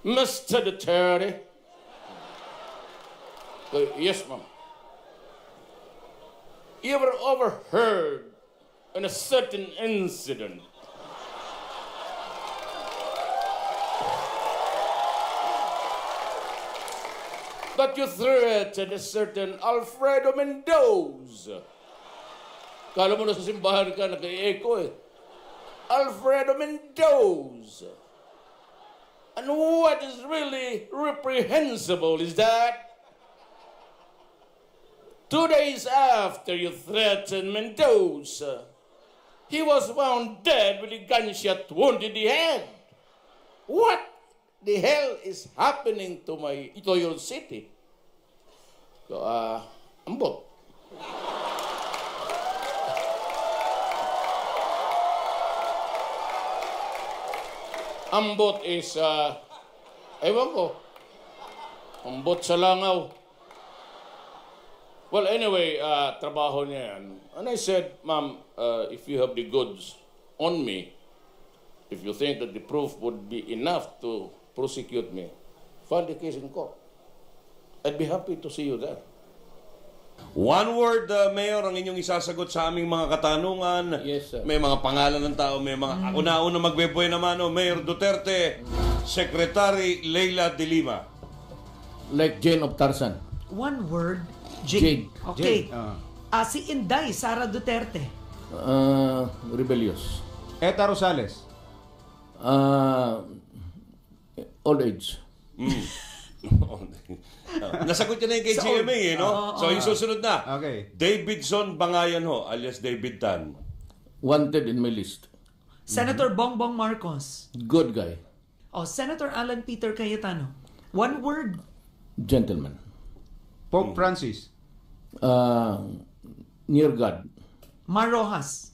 Mr. Duterte. Yes, ma'am. You ever overheard in a certain incident that you threatened a certain Alfredo Mendoza? Kala mo na sa simbahan ka, nag-e-echo eh. Alfredo Mendoza. And what is really reprehensible is that 2 days after you threatened Mendoza, he was found dead with a gunshot wound in the head. What the hell is happening to my Itoyo City? Ambot. Ambot is, ewan ko, ambot sa langaw. Well, anyway, trabaho niya yan. And I said, ma'am, if you have the goods on me, if you think that the proof would be enough to prosecute me, file the case in court. I'd be happy to see you there. One word, Mayor, ang inyong isasagot sa aming mga katanungan. Yes, sir. May mga pangalan ng tao, may mga... Ako na una magbebuhay naman, Mayor Duterte, Secretary Leila de Lima. Like Jane of Tarzan. One word, Jade. Okay. Si Inday, Sara Duterte. Rebellious. Eta Rosales. Old age. Nasagot niya na yung kay GMA, no? So, yung susunod na. Okay. Davidson Bangayan ho, alias David Tan. Wanted in my list. Senator Bongbong Marcos. Good guy. Senator Alan Peter Cayetano. One word. Gentleman. Pope Francis. Near God. Mar Rojas.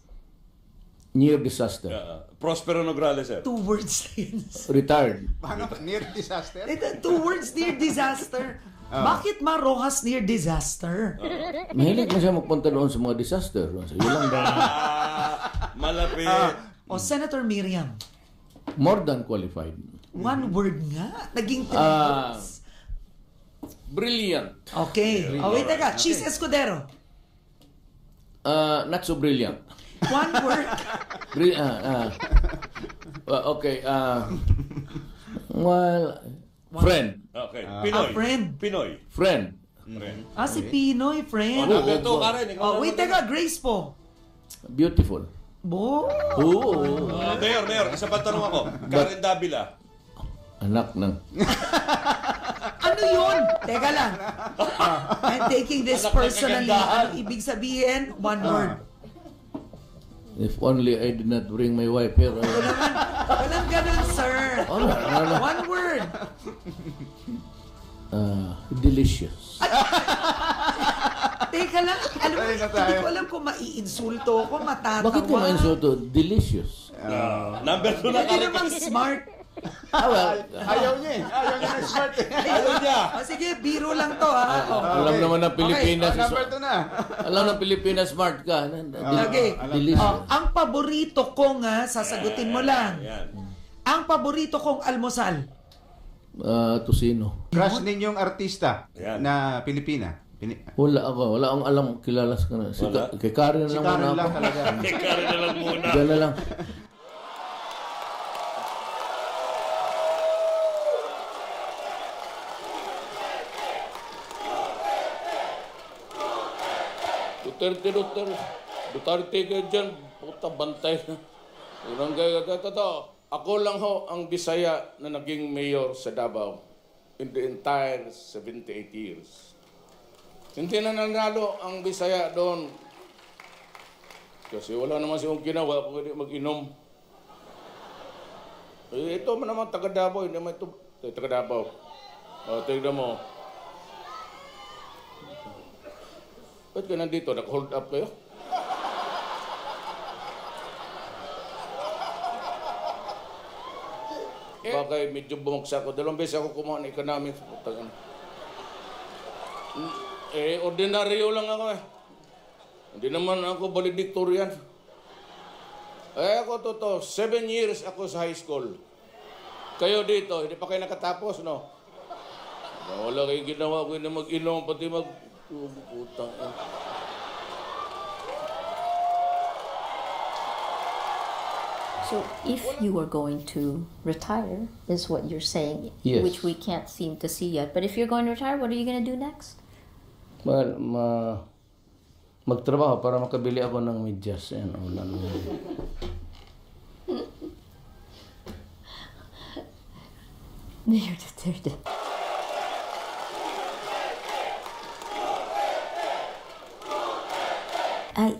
Near disaster. Prospero Nograles, sir. 2 words na yun. Retired. Paano? Near disaster? 2 words, near disaster. Bakit Mar Rojas near disaster? Mahilig na siya magpunta doon sa mga disaster. So, yun lang daw. Malapit. Senator Miriam. More than qualified. One word nga. Naging 3 words. Brilliant. Okay. Wait, teka. Cheese Escudero. Not so brilliant. One word. Okay. Well, friend. Okay. Pinoy. Friend. Pinoy. Friend. Si Pinoy, friend. Ito, Karen. Wait, teka. Grace po. Beautiful. Mayor, isa pa tanong ako. Karen Davila. Anak ng... Ano yun? Teka lang. I'm taking this personally. Ano ibig sabihin? One word. If only I did not bring my wife here. Walang ganun, sir. One word. Delicious. Teka lang. Alam mo, hindi ko alam kung maiinsulto ko, matatawa. Bakit ka ma-insulto? Delicious. Number 2 na Hindi naman smart. Ayaw niya eh. Ayaw niya ng smart eh. Ayaw niya. Sige, biro lang to, ha? Alam naman ng Pilipinas. Number 2 na. Alam ng Pilipinas, smart ka. Okay. Delicious. Ang paborito kong, sasagutin mo lang. Ang paborito kong almusal. Tosino. Crush ninyong artista na Pilipina. Wala akong alam. Kilalas ka na. Kay Karen na Si lang Karen muna lang ako. talaga. Kay Karen na lang muna. Diyan na lang. Duterte ka dyan. Puta, bantay na. Ako lang ho ang Bisaya na naging mayor sa Davao in the entire 78 years. Hindi na nanalo ang Bisaya doon. Kasi wala naman siyang ginawa, pwede mag-inom. Ito man naman taga Davao, hindi naman ito taga Davao. Tignan mo. Ba't ka nandito? Nag-hold up kayo? Bakit medyo bumagsak ko. 2 beses ako kumuha ng economics. Ordinaryo lang ako eh. Hindi naman ako valedictorian. Ako 7 years ako sa high school. Kayo dito, hindi pa kayo nakatapos, no? Wala kayong ginawa ko na mag-inom, pati utang. So if you were going to retire, is what you're saying, Yes. which we can't seem to see yet. But if you're going to retire, what are you going to do next? Well, magtrabaho para makabili ako ng medyas. Yan, wala naman. Mayor Duterte.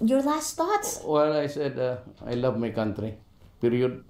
Your last thoughts? Well, I said, I love my country. Period.